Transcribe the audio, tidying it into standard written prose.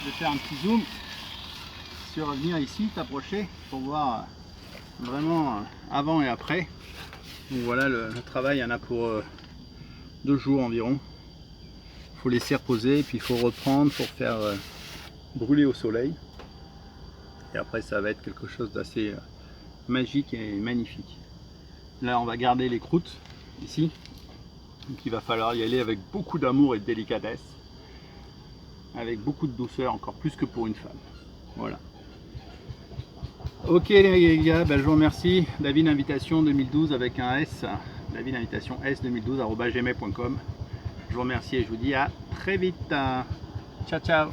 Je vais faire un petit zoom sur venir ici, t'approcher pour voir vraiment avant et après. Donc voilà le travail, il y en a pour 2 jours environ. Il faut laisser reposer, puis il faut reprendre pour faire brûler au soleil. Et après ça va être quelque chose d'assez magique et magnifique. Là on va garder les croûtes ici. Donc il va falloir y aller avec beaucoup d'amour et de délicatesse. Avec beaucoup de douceur, encore plus que pour une femme. Voilà. Ok les gars, ben, je vous remercie. David Invitation 2012 avec un S. David Invitation S 2012 @gmail.com. Je vous remercie et je vous dis à très vite. Ciao ciao.